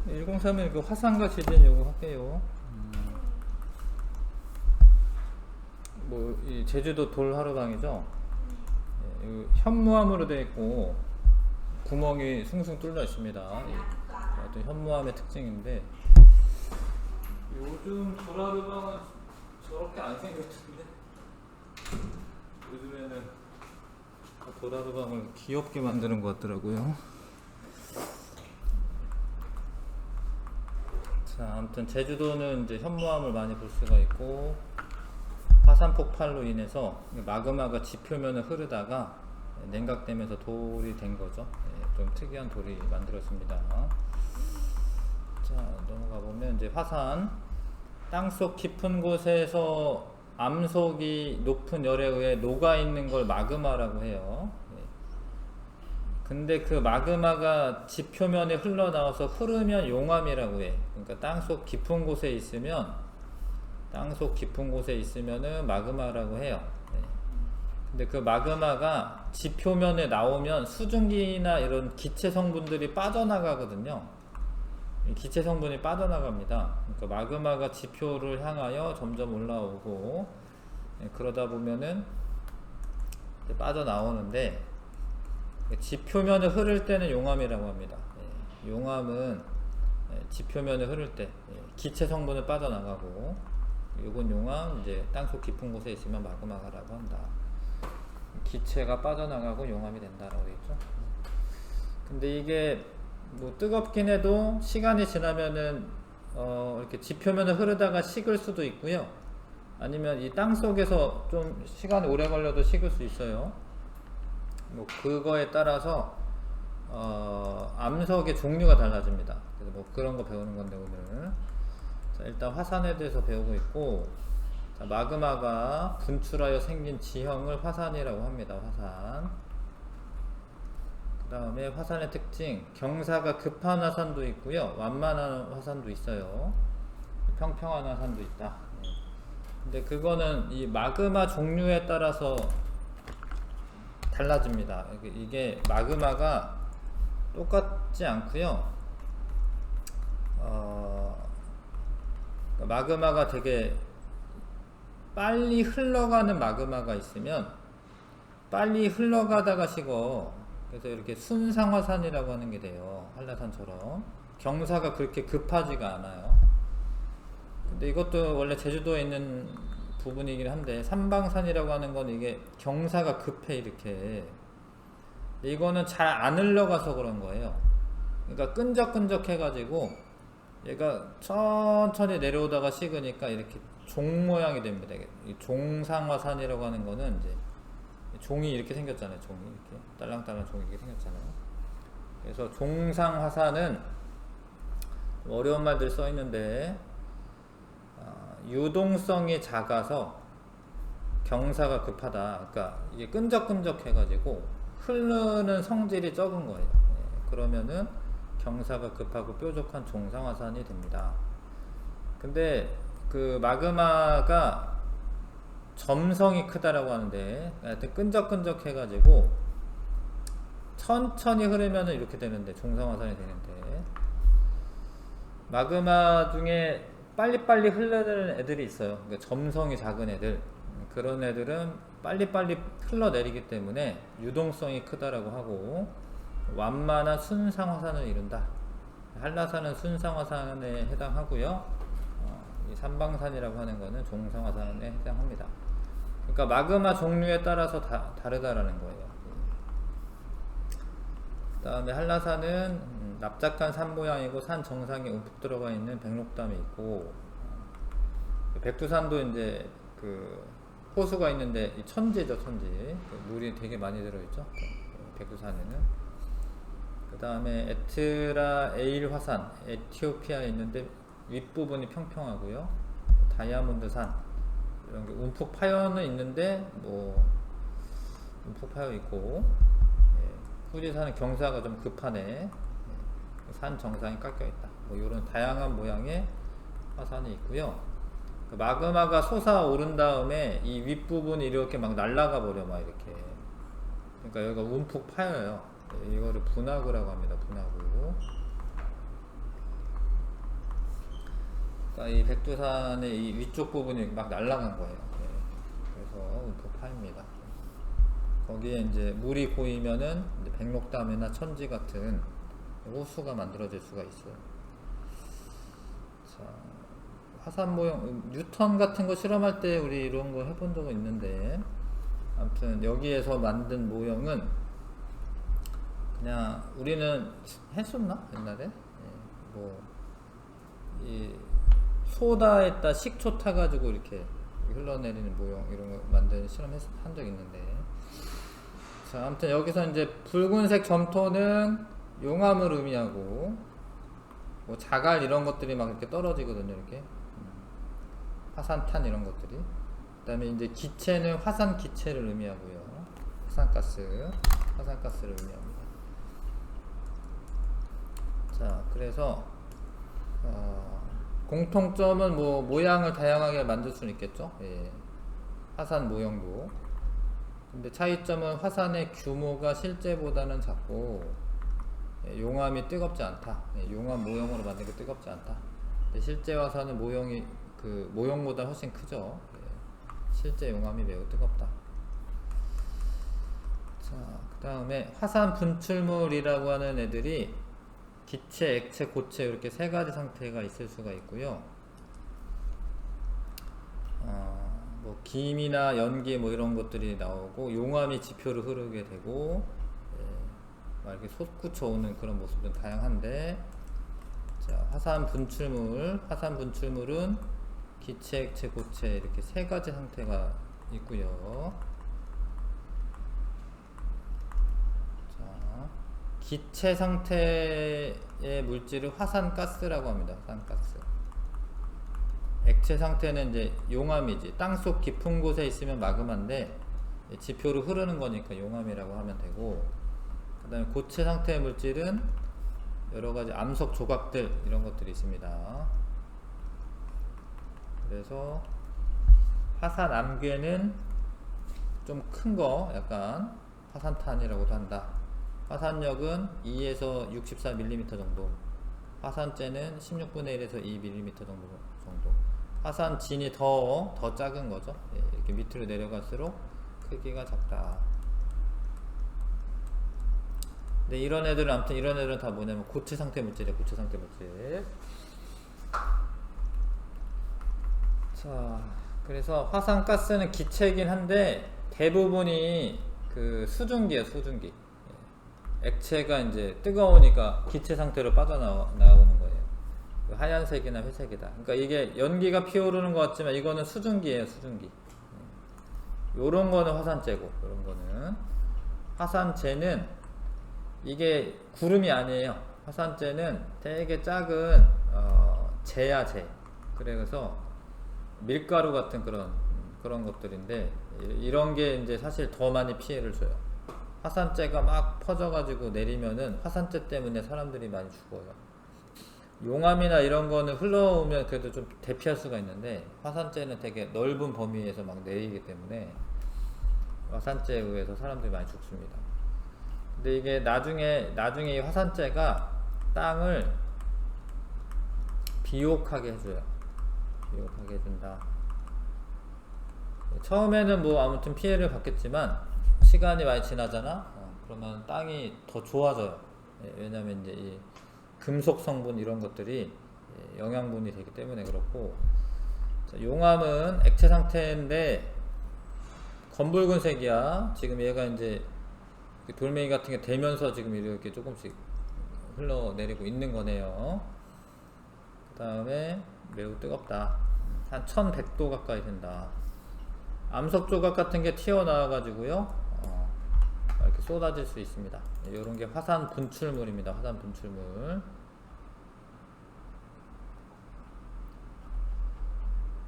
103은 그 화산과 지진 요거 할게요. 이 제주도 돌하루방이죠. 예, 현무암으로 되어 있고 구멍이 숭숭 뚫려 있습니다. 어떤 현무암의 특징인데 요즘 돌하루방은 저렇게 안 생겼던데 요즘에는 돌하루방을 귀엽게 만드는 것 같더라고요. 자, 아무튼 제주도는 이제 현무암을 많이 볼 수가 있고 화산 폭발로 인해서 마그마가 지표면을 흐르다가 냉각되면서 돌이 된 거죠. 좀 특이한 돌이 만들어집니다. 자, 넘어가 보면 이제 화산 땅속 깊은 곳에서 암속이 높은 열에 의해 녹아 있는 걸 마그마라고 해요. 근데 그 마그마가 지표면에 흘러나와서 흐르면 용암이라고 해. 그러니까 땅속 깊은 곳에 있으면은 마그마라고 해요. 근데 그 마그마가 지표면에 나오면 수증기나 이런 기체 성분들이 빠져나가거든요. 기체 성분이 빠져나갑니다. 그러니까 마그마가 지표를 향하여 점점 올라오고 그러다 보면은 빠져나오는데 지표면을 흐를 때는 용암이라고 합니다. 용암은 지표면을 흐를 때 기체 성분을 빠져나가고 요건 용암, 이제 땅속 깊은 곳에 있으면 마그마라고 한다. 기체가 빠져나가고 용암이 된다라고 되겠죠. 근데 이게 뭐 뜨겁긴 해도 시간이 지나면은 이렇게 지표면을 흐르다가 식을 수도 있고요. 아니면 이 땅 속에서 좀 시간이 오래 걸려도 식을 수 있어요. 뭐 그거에 따라서 암석의 종류가 달라집니다. 그래서 뭐 그런 거 배우는 건데 오늘. 자, 일단 화산에 대해서 배우고 있고, 자, 마그마가 분출하여 생긴 지형을 화산이라고 합니다. 화산. 그 다음에 화산의 특징, 경사가 급한 화산도 있고요, 완만한 화산도 있어요. 평평한 화산도 있다. 근데 그거는 이 마그마 종류에 따라서 달라집니다. 이게 마그마가 똑같지 않고요. 마그마가 되게 빨리 흘러가는 마그마가 있으면 빨리 흘러가다가 식어. 그래서 이렇게 순상화산이라고 하는 게 돼요. 한라산처럼 경사가 그렇게 급하지가 않아요. 근데 이것도 원래 제주도에 있는 부분이긴 한데, 삼방산이라고 하는 건 이게 경사가 급해. 이렇게 이거는 잘 안 흘러가서 그런 거예요. 그러니까 끈적끈적 해가지고 얘가 천천히 내려오다가 식으니까 이렇게 종 모양이 됩니다. 이 종상화산이라고 하는 거는 이제 종이 이렇게 생겼잖아요. 종이 이렇게 딸랑딸랑 종이 이렇게 생겼잖아요. 그래서 종상화산은 어려운 말들 써 있는데, 유동성이 작아서 경사가 급하다. 그러니까 이게 끈적끈적 해가지고 흐르는 성질이 적은 거예요. 그러면은 경사가 급하고 뾰족한 종상화산이 됩니다. 근데 그 마그마가 점성이 크다라고 하는데, 하여튼 끈적끈적 해가지고 천천히 흐르면은 이렇게 되는데 종상화산이 되는데, 마그마 중에 빨리빨리 흐르는 애들이 있어요. 그러니까 점성이 작은 애들, 그런 애들은 빨리빨리 흘러내리기 때문에 유동성이 크다라고 하고, 완만한 순상화산을 이룬다. 한라산은 순상화산에 해당하고요, 이 삼방산이라고 하는 거는 종상화산에 해당합니다. 그러니까 마그마 종류에 따라서 다르다라는 거예요. 그 다음에 한라산은 납작한 산 모양이고 산 정상에 움푹 들어가 있는 백록담이 있고, 백두산도 이제 그 호수가 있는데 이 천지죠. 천지. 물이 되게 많이 들어있죠, 백두산에는. 그 다음에 에트라 에일 화산, 에티오피아에 있는데 윗부분이 평평하고요. 다이아몬드 산, 이런 게 움푹 파여는 있는데 뭐 움푹 파여 있고, 후지산은 경사가 좀 급하네. 산 정상이 깎여 있다. 뭐 이런 다양한 모양의 화산이 있고요. 그 마그마가 솟아오른 다음에 이 윗부분이 이렇게 막 날아가 버려, 막 이렇게. 그러니까 여기가 움푹 파여요. 이거를 분화구라고 합니다. 분화구. 그러니까 이 백두산의 이 위쪽 부분이 막 날아간 거예요. 예. 그래서 그 파입니다. 거기에 이제 물이 고이면은 이제 백록담이나 천지 같은 호수가 만들어질 수가 있어요. 자, 화산 모형, 뉴턴 같은 거 실험할 때 우리 이런 거 해본 적은 있는데, 아무튼 여기에서 만든 모형은 그냥 우리는 했었나 옛날에? 예, 이 소다에다 식초 타가지고 이렇게 흘러내리는 모형 이런 거 만드는 실험 한 적 있는데, 자, 아무튼 여기서 이제 붉은색 점토는 용암을 의미하고, 뭐 자갈 이런 것들이 막 이렇게 떨어지거든요, 이렇게 화산탄 이런 것들이. 그 다음에 이제 기체는 화산 기체를 의미하고요, 화산가스를 의미합니다. 자, 그래서 공통점은 뭐 모양을 다양하게 만들 수는 있겠죠. 예. 화산 모형도. 근데 차이점은 화산의 규모가 실제보다는 작고, 예, 용암이 뜨겁지 않다. 예, 용암 모형으로 만든 게 뜨겁지 않다. 근데 실제 화산은 모형이 그 모형보다 훨씬 크죠. 예. 실제 용암이 매우 뜨겁다. 자, 그 다음에 화산 분출물이라고 하는 애들이 기체, 액체, 고체 이렇게 세 가지 상태가 있을 수가 있고요. 뭐 김이나 연기 뭐 이런 것들이 나오고, 용암이 지표로 흐르게 되고, 예, 막 이렇게 솟구쳐 오는 그런 모습은 다양한데, 자, 화산 분출물은 기체, 액체, 고체 이렇게 세 가지 상태가 있고요. 자, 기체 상태의 물질을 화산가스라고 합니다. 화산가스. 액체 상태는 이제 용암이지. 땅속 깊은 곳에 있으면 마그마인데 지표로 흐르는 거니까 용암이라고 하면 되고, 그 다음에 고체 상태의 물질은 여러가지 암석 조각들 이런 것들이 있습니다. 그래서 화산 암괴는 좀 큰 거, 약간 화산탄이라고도 한다. 화산력은 2에서 64mm 정도, 화산재는 16분의 1에서 2mm 정도. 화산진이 더 작은 거죠. 예, 이렇게 밑으로 내려갈수록 크기가 작다. 근데 이런 애들은 다 뭐냐면 고체 상태 물질이에요. 고체 상태 물질. 자, 그래서 화산가스는 기체이긴 한데 대부분이 그 수증기예요. 수증기. 예. 액체가 이제 뜨거우니까 기체 상태로 빠져나오는 거예요. 하얀색이나 회색이다. 그러니까 이게 연기가 피어오르는 것 같지만 이거는 수증기예요. 수증기. 요런 거는 화산재고, 요런 거는 화산재는 이게 구름이 아니에요. 화산재는 되게 작은 재야 재. 그래서 밀가루 같은 그런 것들인데, 이런 게 이제 사실 더 많이 피해를 줘요. 화산재가 막 퍼져가지고 내리면은 화산재 때문에 사람들이 많이 죽어요. 용암이나 이런 거는 흘러오면 그래도 좀 대피할 수가 있는데, 화산재는 되게 넓은 범위에서 막 내리기 때문에 화산재에 의해서 사람들이 많이 죽습니다. 근데 이게 나중에 이 화산재가 땅을 비옥하게 해줘요. 비옥하게 해준다. 처음에는 뭐 아무튼 피해를 받겠지만 시간이 많이 지나잖아. 그러면 땅이 더 좋아져요. 왜냐면 이제 이 금속 성분 이런 것들이 영양분이 되기 때문에 그렇고. 자, 용암은 액체 상태인데 검붉은색이야. 지금 얘가 이제 돌멩이 같은 게 되면서 지금 이렇게 조금씩 흘러내리고 있는 거네요. 그 다음에 매우 뜨겁다. 한 1100도 가까이 된다. 암석 조각 같은 게 튀어나와 가지고요, 이렇게 쏟아질 수 있습니다. 이런 게 화산 분출물입니다. 화산 분출물.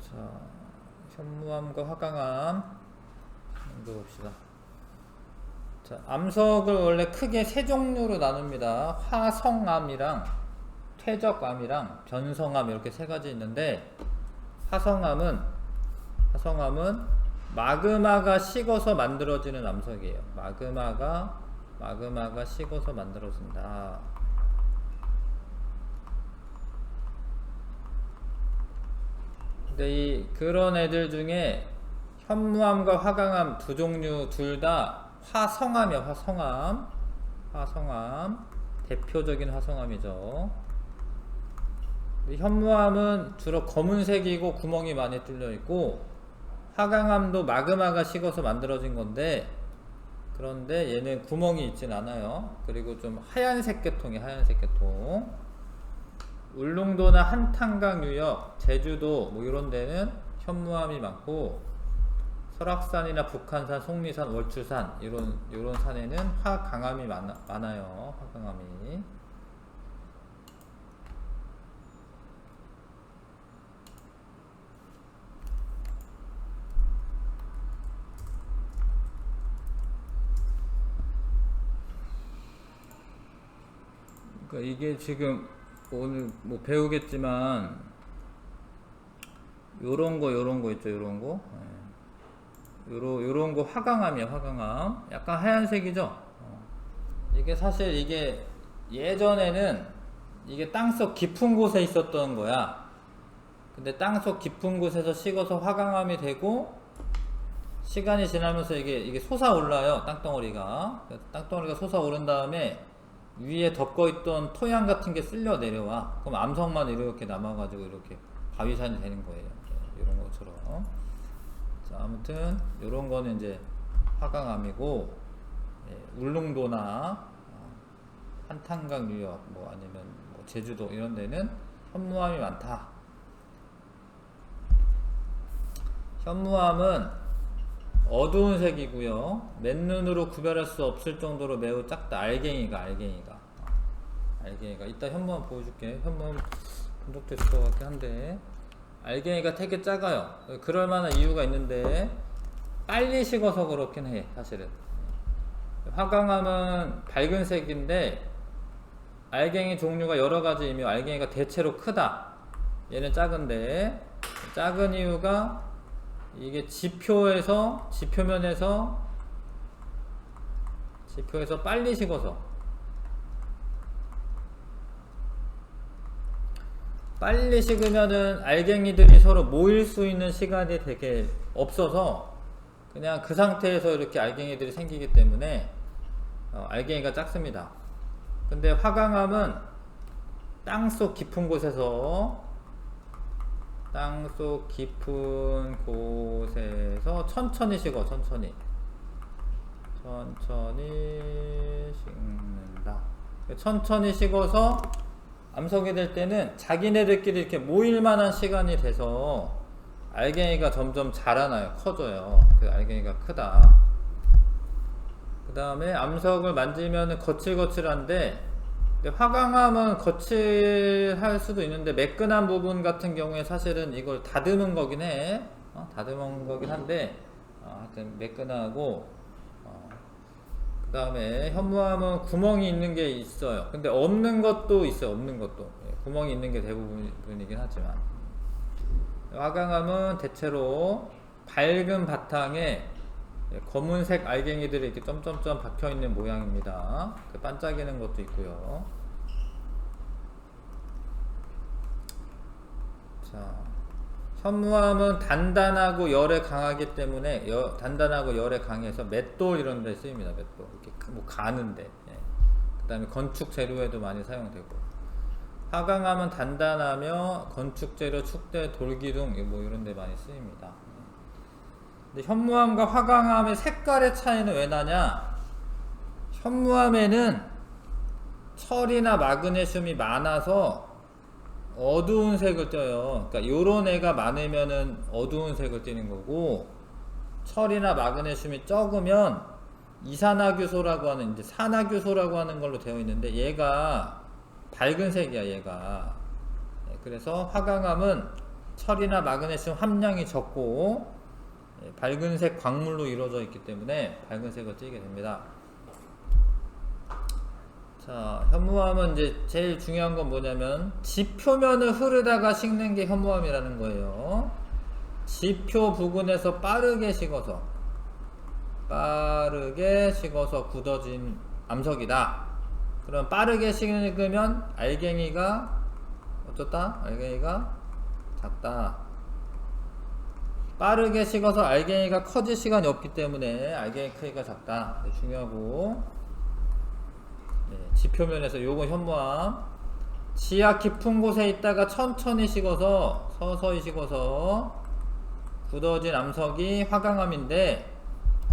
자, 현무암과 화강암 봅시다. 자, 암석을 원래 크게 세 종류로 나눕니다. 화성암이랑 퇴적암이랑 변성암 이렇게 세 가지 있는데, 화성암은 마그마가 식어서 만들어지는 암석이에요. 마그마가 식어서 만들어진다. 근데 그런 애들 중에 현무암과 화강암 두 종류 둘 다 화성암이야. 화성암 대표적인 화성암이죠. 현무암은 주로 검은색이고 구멍이 많이 뚫려 있고, 화강암도 마그마가 식어서 만들어진 건데, 그런데 얘는 구멍이 있진 않아요. 그리고 좀 하얀색 계통이에요. 하얀색 계통. 울릉도나 한탄강 유역, 제주도 뭐 이런 데는 현무암이 많고, 설악산이나 북한산, 속리산, 월추산 이런 산에는 화강암이 많아요. 화강암이. 그러니까 이게 지금 오늘 뭐 배우겠지만 요런 거 있죠. 요런 거. 요런 거 화강암이야. 화강암. 약간 하얀색이죠. 이게 사실 이게 예전에는 이게 땅속 깊은 곳에 있었던 거야. 근데 땅속 깊은 곳에서 식어서 화강암이 되고, 시간이 지나면서 이게 솟아올라요. 땅덩어리가. 땅덩어리가 솟아오른 다음에 위에 덮어있던 토양 같은 게 쓸려 내려와. 그럼 암석만 이렇게 남아가지고 이렇게 바위산이 되는 거예요. 이런 것처럼. 자, 아무튼 이런 거는 이제 화강암이고, 울릉도나 한탄강 유역 뭐 아니면 뭐 제주도 이런 데는 현무암이 많다. 현무암은 어두운 색이고요. 맨눈으로 구별할 수 없을 정도로 매우 작다. 알갱이가 이따 현무암 보여줄게. 현무암 본 적도 있을 것 같긴 한데, 알갱이가 되게 작아요. 그럴 만한 이유가 있는데 빨리 식어서 그렇긴 해. 사실은 화강암은 밝은 색인데 알갱이 종류가 여러 가지이며 알갱이가 대체로 크다. 얘는 작은데, 작은 이유가 이게 지표면에서 빨리 식어서, 빨리 식으면은 알갱이들이 서로 모일 수 있는 시간이 되게 없어서 그냥 그 상태에서 이렇게 알갱이들이 생기기 때문에 알갱이가 작습니다. 근데 화강암은 땅속 깊은 곳에서 천천히 식어. 천천히 식는다. 천천히 식어서 암석이 될 때는 자기네들끼리 이렇게 모일 만한 시간이 돼서 알갱이가 점점 자라나요. 커져요. 그 알갱이가 크다. 그 다음에 암석을 만지면 거칠거칠한데, 화강암은 거칠할 수도 있는데 매끈한 부분 같은 경우에 사실은 이걸 다듬은 거긴 해. 다듬은 거긴 한데, 하여튼 매끈하고, 그 다음에 현무암은 구멍이 있는 게 있어요. 근데 없는 것도 있어요. 없는 것도. 구멍이 있는 게 대부분이긴 하지만, 화강암은 대체로 밝은 바탕에 검은색 알갱이들이 이렇게 점점점 박혀있는 모양입니다. 반짝이는 것도 있고요. 자, 현무암은 단단하고 열에 강하기 때문에 단단하고 열에 강해서 맷돌 이런 데 쓰입니다. 맷돌 이렇게 뭐 가는데, 그 다음에 건축 재료에도 많이 사용되고, 화강암은 단단하며 건축 재료, 축대, 돌기둥 뭐 이런 데 많이 쓰입니다. 근데 현무암과 화강암의 색깔의 차이는 왜 나냐? 현무암에는 철이나 마그네슘이 많아서 어두운 색을 띄어요. 그러니까 요런 애가 많으면은 어두운 색을 띠는 거고, 철이나 마그네슘이 적으면 이산화규소라고 하는, 이제 산화규소라고 하는 걸로 되어 있는데, 얘가 밝은 색이야. 얘가. 그래서 화강암은 철이나 마그네슘 함량이 적고 밝은색 광물로 이루어져 있기 때문에 밝은색을 띠게 됩니다. 자, 현무암은 이제 제일 중요한 건 뭐냐면 지표면을 흐르다가 식는 게 현무암이라는 거예요. 지표 부근에서 빠르게 식어서 굳어진 암석이다. 그럼 빠르게 식으면 알갱이가 어쩌다? 알갱이가 작다. 빠르게 식어서 알갱이가 커질 시간이 없기 때문에 알갱이 크기가 작다. 네, 중요하고. 네, 지표면에서 요건 현무암. 지하 깊은 곳에 있다가 천천히 식어서 서서히 식어서 굳어진 암석이 화강암인데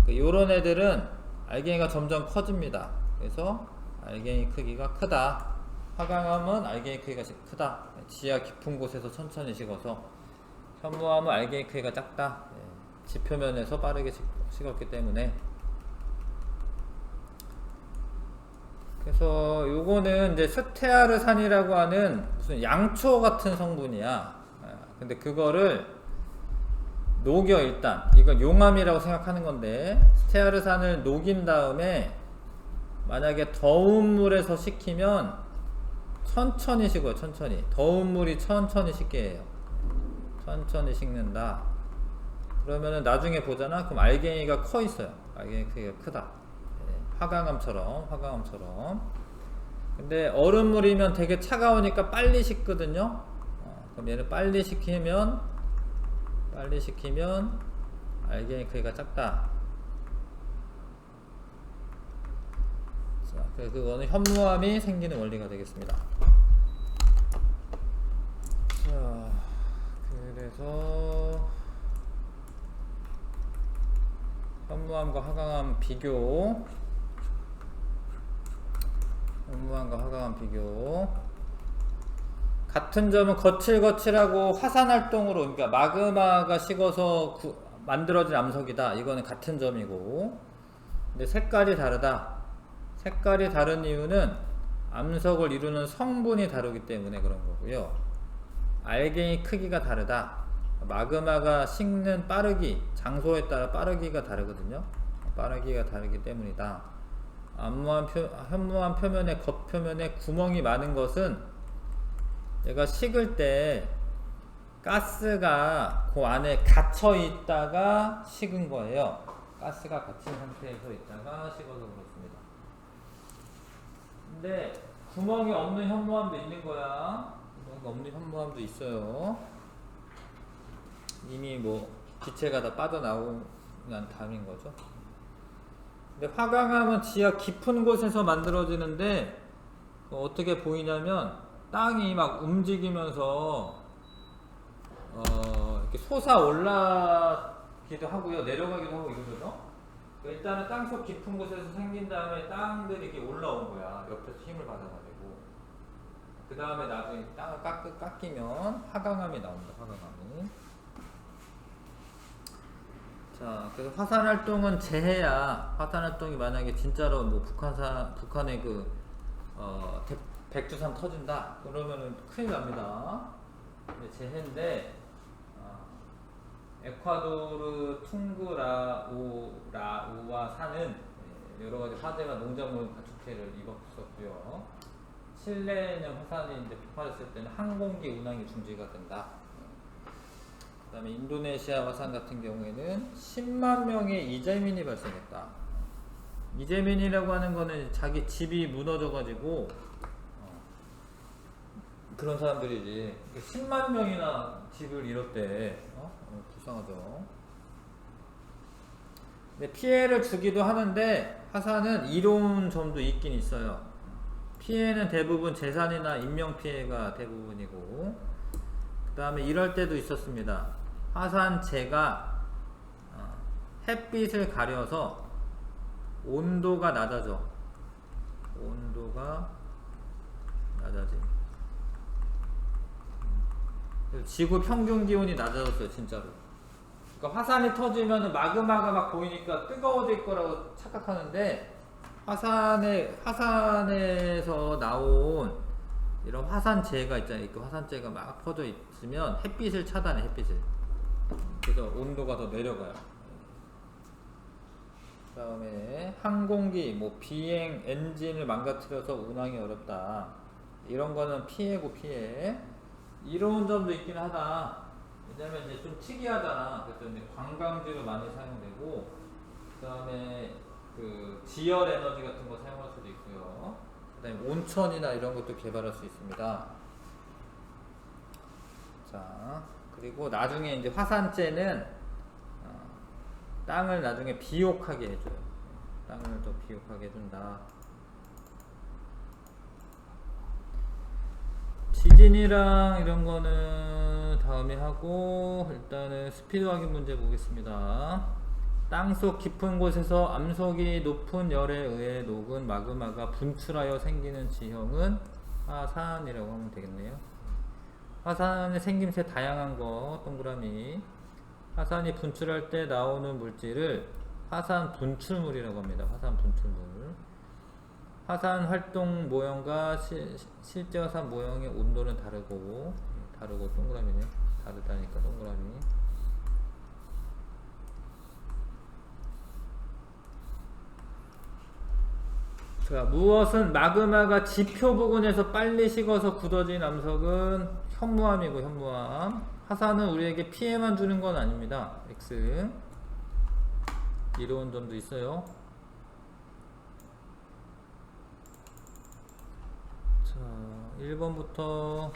요런 애들은 알갱이가 점점 커집니다. 그래서 알갱이 크기가 크다. 화강암은 알갱이 크기가 크다. 지하 깊은 곳에서 천천히 식어서. 현무암은 알갱이 크기가 작다. 지표면에서 빠르게 식었기 때문에. 그래서 요거는 이제 스테아르산이라고 하는 무슨 양초 같은 성분이야. 근데 그거를 녹여 일단. 이걸 용암이라고 생각하는 건데 스테아르산을 녹인 다음에 만약에 더운 물에서 식히면 천천히 식어요. 천천히. 더운 물이 천천히 식게 해요. 천천히 식는다. 그러면은 나중에 보잖아. 그럼 알갱이가 커 있어요. 알갱이 크기가 크다. 화강암처럼. 근데 얼음물이면 되게 차가우니까 빨리 식거든요. 그럼 얘는 빨리 식히면 알갱이 크기가 작다. 자, 그래서 그거는 현무암이 생기는 원리가 되겠습니다. 자, 그래서 현무암과 화강암 비교. 현무암과 화강암 비교. 같은 점은 거칠거칠하고 화산활동으로, 그러니까 마그마가 식어서 만들어진 암석이다. 이거는 같은 점이고. 근데 색깔이 다르다. 색깔이 다른 이유는 암석을 이루는 성분이 다르기 때문에 그런 거고요. 알갱이 크기가 다르다. 마그마가 식는 빠르기, 장소에 따라 빠르기가 다르거든요. 빠르기가 다르기 때문이다. 현무암 표면에 겉표면에 구멍이 많은 것은 얘가 식을 때 가스가 그 안에 갇혀 있다가 식은 거예요. 가스가 갇힌 상태에서 있다가 식어서 그렇습니다. 근데 구멍이 없는 현무암도 있는 거야. 구멍이 없는 현무암도 있어요. 이미 뭐 기체가 다 빠져나오고 난 다음인 거죠. 근데 화강암은 지하 깊은 곳에서 만들어지는데 어떻게 보이냐면 땅이 막 움직이면서 이렇게 솟아올라기도 하고요, 내려가기도 하고 이러거든요. 일단은 땅속 깊은 곳에서 생긴 다음에 땅들이 이렇게 올라온 거야. 옆에서 힘을 받아가지고. 그 다음에 나중에 땅을 깎이면 화강암이 나옵니다. 화강암이. 자, 그래서 화산활동은 재해야. 화산활동이 만약에 진짜로 뭐 북한의 백두산 터진다. 그러면은 큰일 납니다. 근데 재해인데, 에콰도르 퉁그라우와 산은 여러가지 화재가 농작물 가축해를 입었었고요. 칠레년 화산이 이제 폭발했을 때는 항공기 운항이 중지가 된다. 그 다음에 인도네시아 화산 같은 경우에는 10만 명의 이재민이 발생했다. 이재민이라고 하는 거는 자기 집이 무너져가지고 그런 사람들이지. 10만 명이나 집을 잃었대. 불쌍하죠. 근데 피해를 주기도 하는데 화산은 이로운 점도 있긴 있어요. 피해는 대부분 재산이나 인명 피해가 대부분이고, 그 다음에 이럴 때도 있었습니다. 화산재가 햇빛을 가려서 온도가 낮아져. 온도가 낮아짐. 지구 평균 기온이 낮아졌어요, 진짜로. 그러니까 화산이 터지면 마그마가 막 보이니까 뜨거워질 거라고 착각하는데, 화산에서 나온 이런 화산재가 있잖아요. 그 화산재가 막 퍼져 있으면 햇빛을 차단해, 햇빛을. 그래서 온도가 더 내려가요. 그 다음에 항공기, 뭐 비행 엔진을 망가뜨려서 운항이 어렵다. 이런 거는 피해고 피해. 이로운 점도 있긴 하다. 왜냐면 이제 좀 특이하잖아. 그래서 이제 관광지로 많이 사용되고, 그 다음에 그 지열 에너지 같은 거 사용할 수도 있고요. 그 다음에 온천이나 이런 것도 개발할 수 있습니다. 자, 그리고 나중에 이제 화산재는 땅을 나중에 비옥하게 해줘요. 땅을 더 비옥하게 해준다. 지진이랑 이런 거는 다음에 하고, 일단은 스피드 확인 문제 보겠습니다. 땅속 깊은 곳에서 암속이 높은 열에 의해 녹은 마그마가 분출하여 생기는 지형은 화산이라고 하면 되겠네요. 화산의 생김새 다양한 거 동그라미. 화산이 분출할 때 나오는 물질을 화산 분출물이라고 합니다. 화산 분출물. 화산 활동 모형과 실제 화산 모형의 온도는 다르고 동그라미네. 다르다니까 동그라미. 자, 무엇은 마그마가 지표 부근에서 빨리 식어서 굳어진 암석은 현무암이고 현무암. 화산은 우리에게 피해만 주는 건 아닙니다. X. 이로운 점도 있어요. 자, 1번부터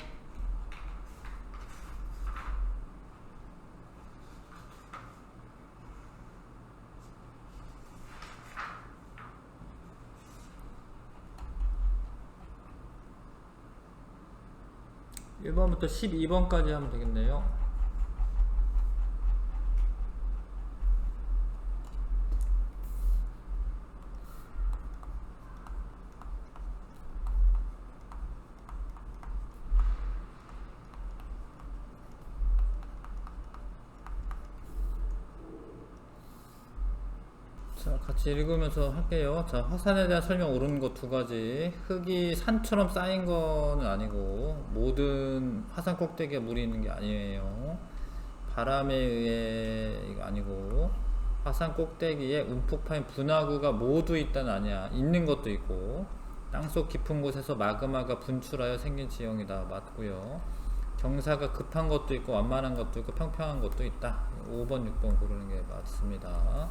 1번부터 12번까지 하면 되겠네요. 자, 같이 읽으면서 할게요. 자, 화산에 대한 설명 옳은 거 두 가지. 흙이 산처럼 쌓인 거는 아니고, 모든 화산 꼭대기에 물이 있는 게 아니에요. 바람에 의해 이거 아니고, 화산 꼭대기에 움푹 파인 분화구가 모두 있다는 아니야. 있는 것도 있고, 땅속 깊은 곳에서 마그마가 분출하여 생긴 지형이다. 맞고요. 경사가 급한 것도 있고, 완만한 것도 있고, 평평한 것도 있다. 5번, 6번 고르는 게 맞습니다.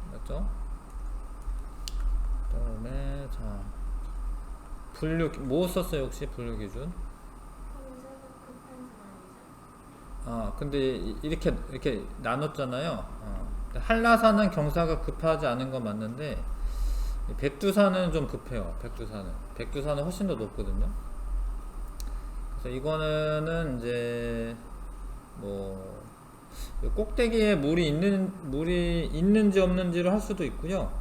맞죠? 그 다음에 자, 분류 뭐 썼어요 혹시 분류 기준? 근데 이렇게 나눴잖아요. 한라산은 경사가 급하지 않은 건 맞는데 백두산은 좀 급해요. 백두산은 훨씬 더 높거든요. 그래서 이거는 이제 뭐 꼭대기에 물이 있는지 없는지를 할 수도 있고요.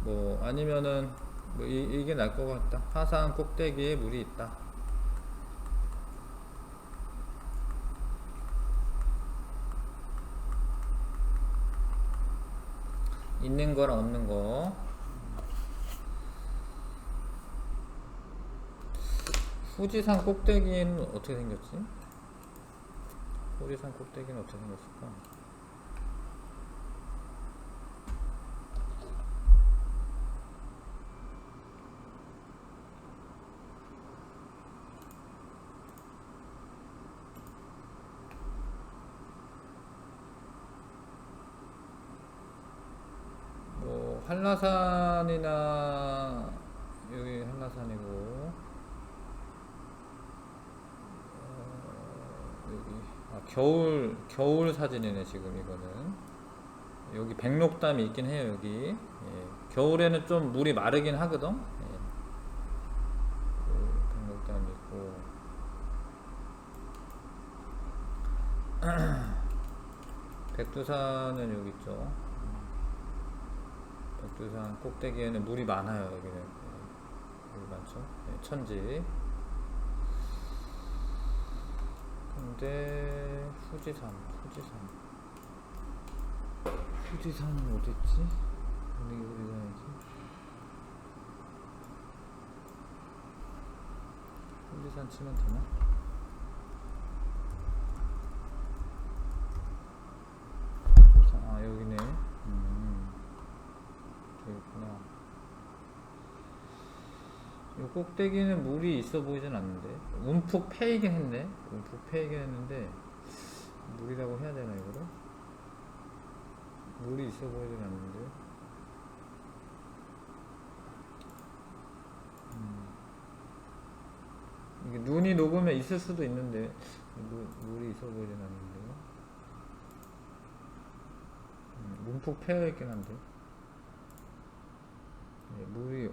뭐 아니면은 뭐 이게 날 것 같다. 화산 꼭대기에 물이 있다. 있는 거랑 없는 거. 후지산 꼭대기는 어떻게 생겼지? 후지산 꼭대기는 어떻게 생겼을까? 뭐 한라산이나 여기 한라산이고 여기 겨울 사진이네 지금 이거는. 여기 백록담이 있긴 해요 여기. 겨울에는 좀 물이 마르긴 하거든. 백록담이 있고 백두산은 여기 있죠. 백두산 꼭대기에는 물이 많아요 여기는. 물이 많죠. 천지. 근데 후지산은 어딨지? 어디 후지산이지? 후지산 치면 되나? 여기네. 여기구나. 이 꼭대기는 물이 있어 보이진 않는데 움푹 패이긴 했네. 움푹 패이긴 했는데 물이라고 해야 되나 이거를? 물이 있어 보이진 않는데. 이게 눈이 녹으면 있을 수도 있는데 물이 있어 보이진 않는데요. 문폭 패여 있긴 한데. 네, 물이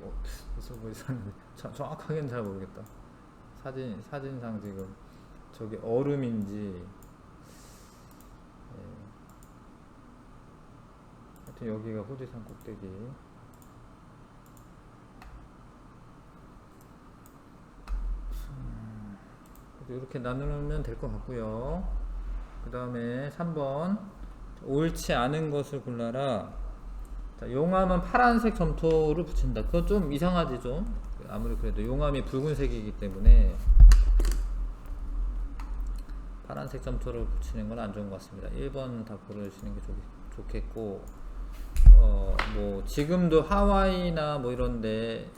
있어 보이는데 정확하게는 잘 모르겠다. 사진상 지금 저기 얼음인지. 네. 하여튼 여기가 후지산 꼭대기. 이렇게 나누면 될 것 같고요. 그 다음에 3번 옳지 않은 것을 골라라. 자, 용암은 파란색 점토를 붙인다. 그건 좀 이상하지 좀. 아무리 그래도 용암이 붉은색이기 때문에 파란색 점토를 붙이는 건 안 좋은 것 같습니다. 1번 다 고르시는 게 좋겠고, 뭐 지금도 하와이나 뭐 이런데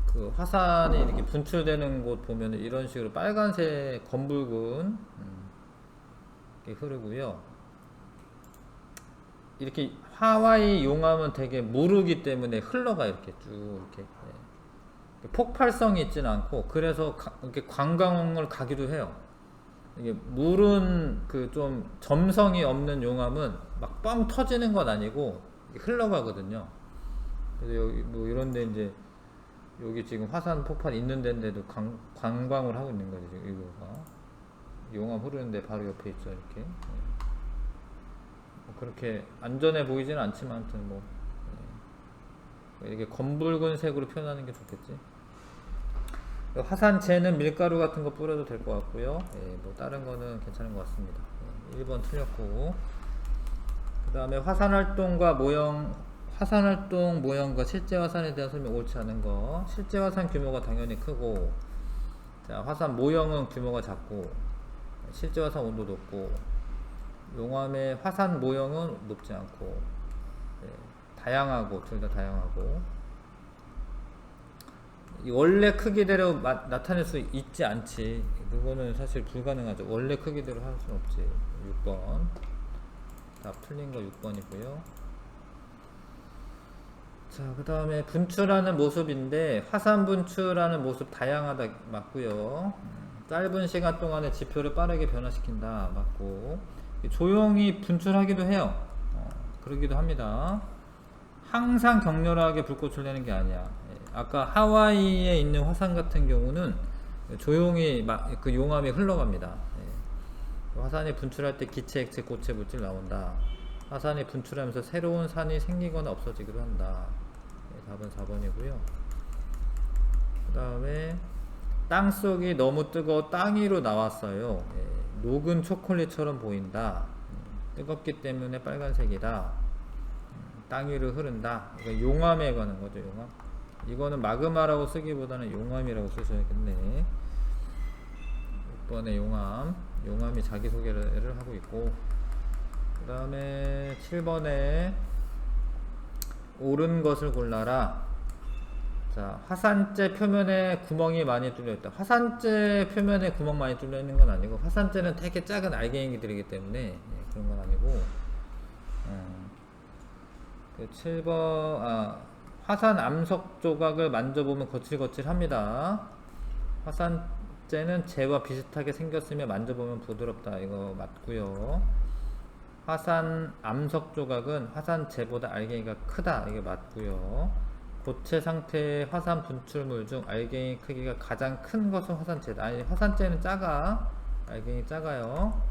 그 화산이 이렇게 분출되는 곳 보면 이런 식으로 빨간색 검붉은 이렇게 흐르고요. 이렇게 하와이 용암은 되게 무르기 때문에 흘러가 이렇게 쭉 이렇게 폭발성이 있지는 않고, 그래서 이렇게 관광을 가기도 해요. 이게 물은 그 좀 점성이 없는 용암은 막 뻥 터지는 건 아니고 흘러가거든요. 그래서 여기 뭐 이런데 이제 여기 지금 화산 폭발 있는 데인데도 관광을 하고 있는 거죠. 지금 이거가 용암 흐르는데 바로 옆에 있죠. 이렇게 뭐 그렇게 안전해 보이지는 않지만 아무튼 뭐 이렇게 검붉은 색으로 표현하는 게 좋겠지. 화산재는 밀가루 같은 거 뿌려도 될 것 같고요. 뭐 다른 거는 괜찮은 것 같습니다. 1번 틀렸고, 그 다음에 화산활동 모형과 실제 화산에 대한 설명 옳지 않은 거. 실제 화산 규모가 당연히 크고, 자, 화산 모형은 규모가 작고, 실제 화산 온도 높고, 용암의 화산 모형은 높지 않고, 다양하고, 둘 다 다양하고, 원래 크기대로 나타낼 수 있지 않지. 그거는 사실 불가능하죠. 원래 크기대로 할 수는 없지. 6번 답 틀린 거 6번이고요 자, 그 다음에 분출하는 모습인데 화산 분출하는 모습 다양하다 맞고요. 짧은 시간 동안에 지표를 빠르게 변화시킨다 맞고, 조용히 분출하기도 해요. 그러기도 합니다. 항상 격렬하게 불꽃을 내는 게 아니야. 아까 하와이에 있는 화산 같은 경우는 조용히 그 용암이 흘러갑니다. 화산이 분출할 때 기체, 액체, 고체 물질 나온다. 화산이 분출하면서 새로운 산이 생기거나 없어지기도 한다. 답은 4번이고요. 그 다음에 땅속이 너무 뜨거워 땅 위로 나왔어요. 녹은 초콜릿처럼 보인다. 뜨겁기 때문에 빨간색이다. 땅 위로 흐른다. 이거 용암에 관한 거죠. 용암. 이거는 마그마라고 쓰기보다는 용암이라고 쓰셔야겠네. 6번에 용암이 자기소개를 하고 있고, 그 다음에 7번에 옳은 것을 골라라. 자, 화산재 표면에 구멍이 많이 뚫려 있다. 화산재 표면에 구멍 많이 뚫려 있는 건 아니고, 화산재는 되게 작은 알갱이들이기 때문에 그런 건 아니고, 그 7번 화산 암석 조각을 만져보면 거칠거칠합니다. 화산재는 재와 비슷하게 생겼으며 만져보면 부드럽다. 이거 맞고요. 화산 암석 조각은 화산재보다 알갱이가 크다. 이게 맞고요. 고체 상태의 화산 분출물 중 알갱이 크기가 가장 큰 것은 화산재다. 아니, 화산재는 작아. 알갱이 작아요.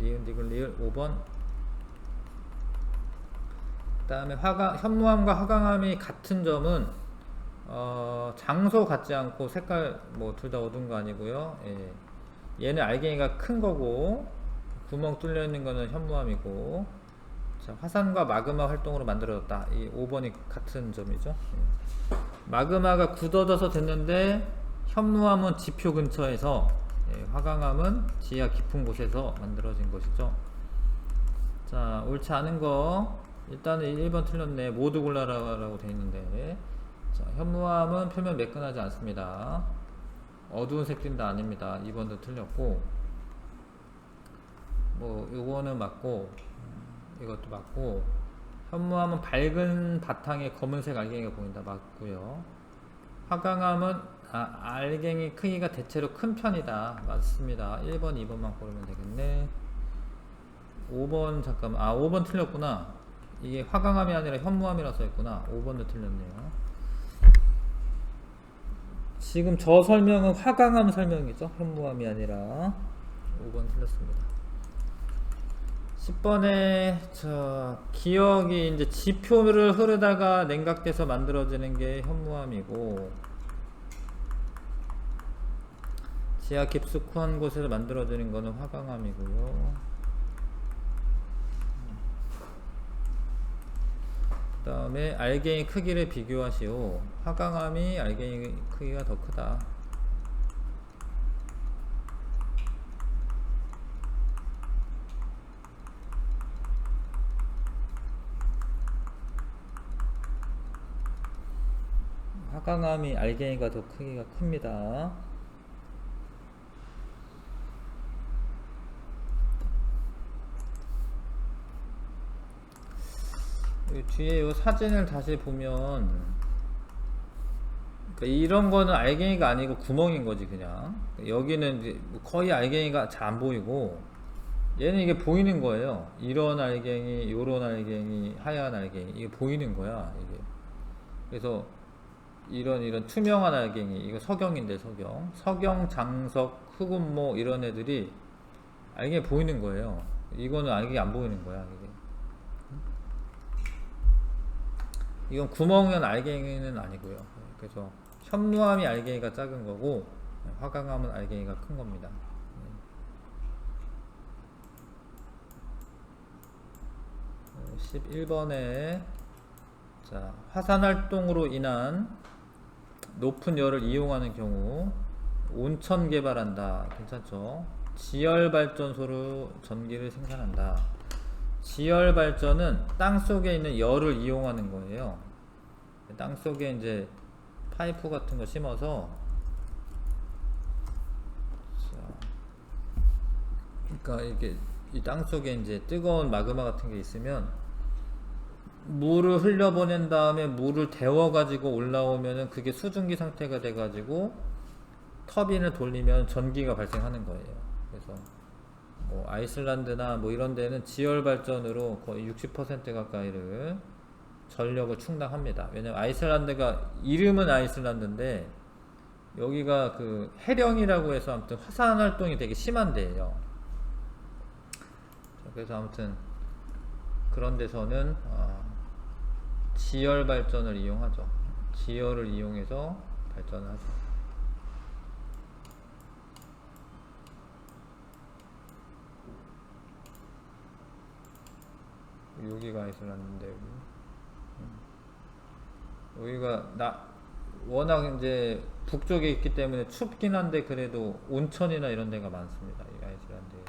니은 5번. 그 다음에 현무암과 화강암이 같은 점은 장소 같지 않고 색깔 뭐 둘 다 어두운 거 아니고요. 얘는 알갱이가 큰 거고 구멍 뚫려 있는 거는 현무암이고, 자, 화산과 마그마 활동으로 만들어졌다. 이 5번이 같은 점이죠. 마그마가 굳어져서 됐는데 현무암은 지표 근처에서, 화강암은 지하 깊은 곳에서 만들어진 것이죠. 자, 옳지 않은 거 일단은 1번 틀렸네. 모두 골라라라고 되어 있는데, 자, 현무암은 표면 매끈하지 않습니다. 어두운 색들은 다 아닙니다. 2번도 틀렸고, 뭐 요거는 맞고, 이것도 맞고, 현무암은 밝은 바탕에 검은색 알갱이가 보인다 맞고요. 화강암은 알갱이 크기가 대체로 큰 편이다 맞습니다. 1번 2번만 고르면 되겠네. 5번 잠깐만. 5번 틀렸구나. 이게 화강암이 아니라 현무암이라 써있구나. 5번도 틀렸네요. 지금 저 설명은 화강암 설명이죠. 현무암이 아니라. 5번 틀렸습니다. 10번에 기억이 이제 지표를 흐르다가 냉각돼서 만들어지는 게 현무암이고, 지하 깊숙한 곳에서 만들어지는 거는 화강암이고요. 그 다음에 알갱이 크기를 비교하시오. 화강암이 알갱이 크기가 더 크다. 화강암이 알갱이가 더 크기가 큽니다. 뒤에 이 사진을 다시 보면, 그러니까 이런 거는 알갱이가 아니고 구멍인 거지 그냥. 여기는 이제 거의 알갱이가 잘 안 보이고, 얘는 이게 보이는 거예요. 이런 알갱이, 요런 알갱이, 하얀 알갱이, 이게 보이는 거야 이게. 그래서 이런 투명한 알갱이, 이거 석영인데 석영, 장석, 흑운모 이런 애들이 알갱이 보이는 거예요. 이거는 알갱이 안 보이는 거야 이게. 이건 구멍은 알갱이는 아니고요. 그래서 현무암이 알갱이가 작은 거고, 화강암은 알갱이가 큰 겁니다. 11번에 화산활동으로 인한 높은 열을 이용하는 경우 온천 개발한다. 괜찮죠? 지열발전소로 전기를 생산한다. 지열발전은 땅속에 있는 열을 이용하는 거예요. 땅속에 이제 파이프 같은 거 심어서, 그러니까 이게 이 땅속에 이제 뜨거운 마그마 같은 게 있으면 물을 흘려보낸 다음에 물을 데워 가지고 올라오면은 그게 수증기 상태가 돼 가지고 터빈을 돌리면 전기가 발생하는 거예요. 그래서 뭐 아이슬란드나 뭐 이런 데는 지열 발전으로 거의 60% 가까이를 전력을 충당합니다. 왜냐면 아이슬란드가 이름은 아이슬란드인데 여기가 그 해령이라고 해서 아무튼 화산 활동이 되게 심한 데예요. 그래서 아무튼 그런 데서는 지열 발전을 이용하죠. 지열을 이용해서 발전을 하죠. 여기가 아이슬란드인데 여기가 워낙 이제 북쪽에 있기 때문에 춥긴 한데 그래도 온천이나 이런 데가 많습니다. 이 아이슬란드에.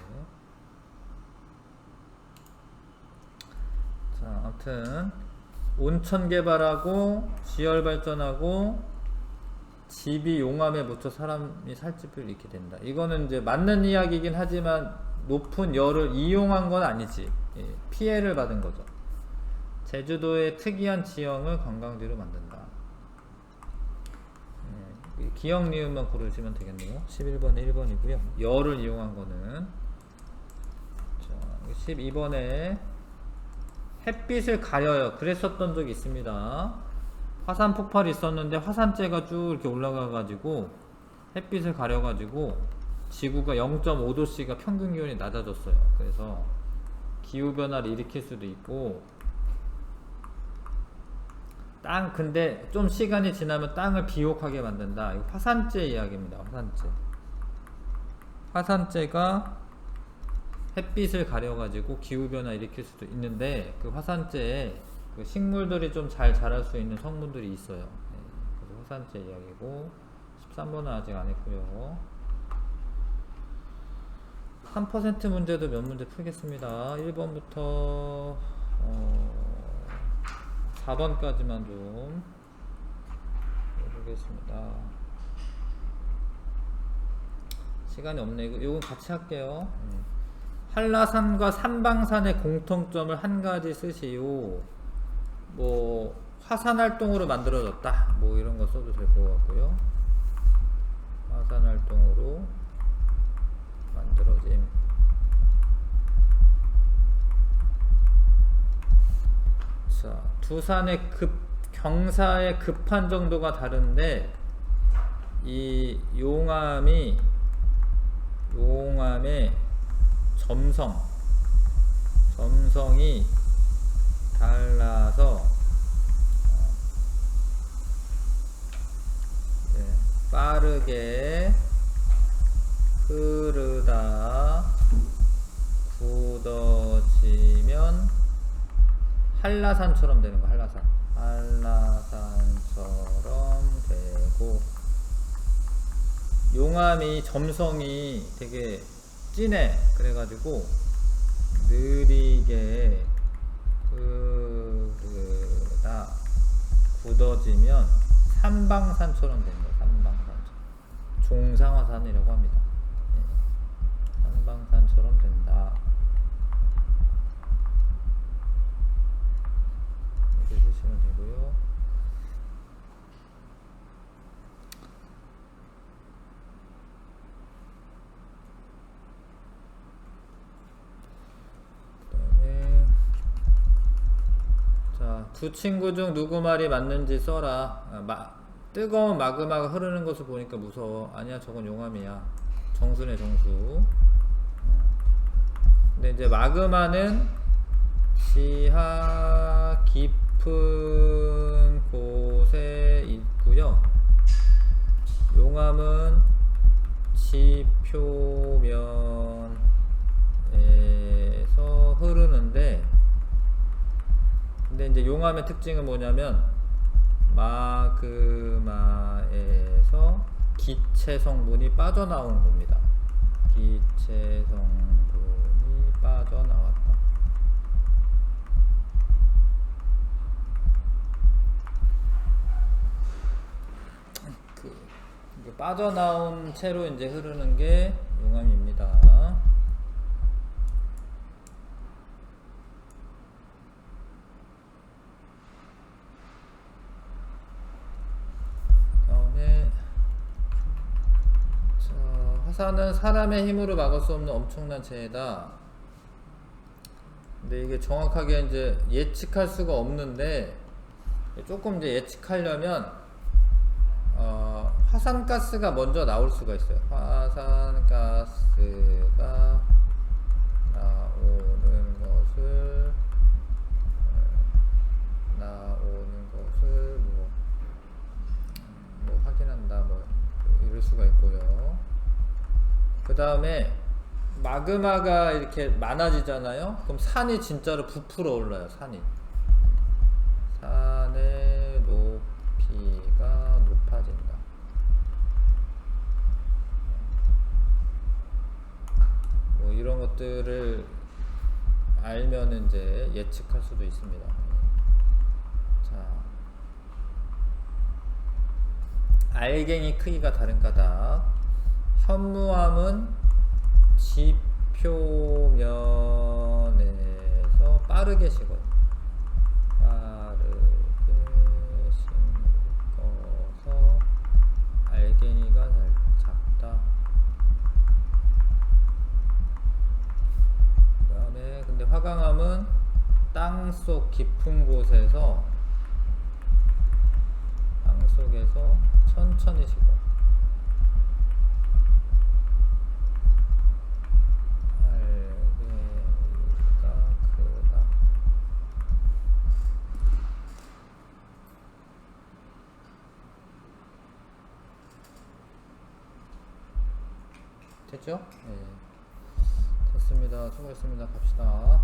자, 아무튼 온천 개발하고 지열 발전하고 집이 용암에 묻혀 사람이 살 집을 잃게 된다. 이거는 이제 맞는 이야기이긴 하지만 높은 열을 이용한 건 아니지. 피해를 받은 거죠. 제주도의 특이한 지형을 관광지로 만든다. 기억 니은만 고르시면 되겠네요. 11번에 1번이고요. 열을 이용한 거는. 자, 12번에 햇빛을 가려요. 그랬었던 적이 있습니다. 화산 폭발이 있었는데 화산재가 쭉 이렇게 올라가 가지고 햇빛을 가려 가지고 지구가 0.5도씨가 평균 기온이 낮아졌어요. 그래서 기후변화를 일으킬 수도 있고, 근데 좀 시간이 지나면 땅을 비옥하게 만든다. 이거 화산재 이야기입니다. 화산재가 햇빛을 가려가지고 기후변화 일으킬 수도 있는데, 그 화산재에 그 식물들이 좀 잘 자랄 수 있는 성분들이 있어요. 그래서 화산재 이야기고, 13번은 아직 안 했고요. 3% 문제도 몇 문제 풀겠습니다. 1번부터 4번까지만 좀 해보겠습니다. 시간이 없네. 이건 같이 할게요. 한라산과 삼방산의 공통점을 한 가지 쓰시오. 뭐 화산 활동으로 만들어졌다. 뭐 이런 거 써도 될 것 같고요. 화산 활동으로 만들어짐. 자, 두 산의 경사의 급한 정도가 다른데 이 용암의 점성이 달라서 빠르게 흐르다 굳어지면 한라산처럼 되는 거. 한라산처럼 되고, 용암이 점성이 되게 진해. 그래가지고 느리게 흐르다 굳어지면 삼방산처럼 되는 거예요. 삼방산처럼. 종상화산이라고 합니다. 삼방산처럼 된다. 이렇게 쓰시면 되고요. 그다음에 자, 두 친구 중 누구 말이 맞는지 써라. 뜨거운 마그마가 흐르는 것을 보니까 무서워. 아니야, 저건 용암이야. 정수네, 정수. 근데 이제 마그마는 지하 깊은 곳에 있고요. 용암은 지표면에서 흐르는데, 근데 이제 용암의 특징은 뭐냐면 마그마에서 기체 성분이 빠져나오는 겁니다. 기체 성분이 빠져나왔다. 빠져나온 채로 이제 흐르는 게 용암입니다. 다음에 화산은 사람의 힘으로 막을 수 없는 엄청난 재해다. 근데 이게 정확하게 이제 예측할 수가 없는데, 조금 이제 예측하려면 화산가스가 먼저 나올 수가 있어요. 화산가스가 나오는 것을 뭐 확인한다, 뭐 이럴 수가 있고요. 그 다음에 마그마가 이렇게 많아지잖아요. 그럼 산이 진짜로 부풀어 올라요. 산의 높이가 높아진다. 뭐 이런 것들을 알면 이제 예측할 수도 있습니다. 자, 알갱이 크기가 다른 까닭. 현무암은 지표면에서 빠르게 식어요. 식어서 알갱이가 작다. 그 다음에 근데 화강암은 땅속 깊은 곳에서, 땅속에서 천천히 식어. 됐죠? 네. 됐습니다. 수고했습니다. 갑시다.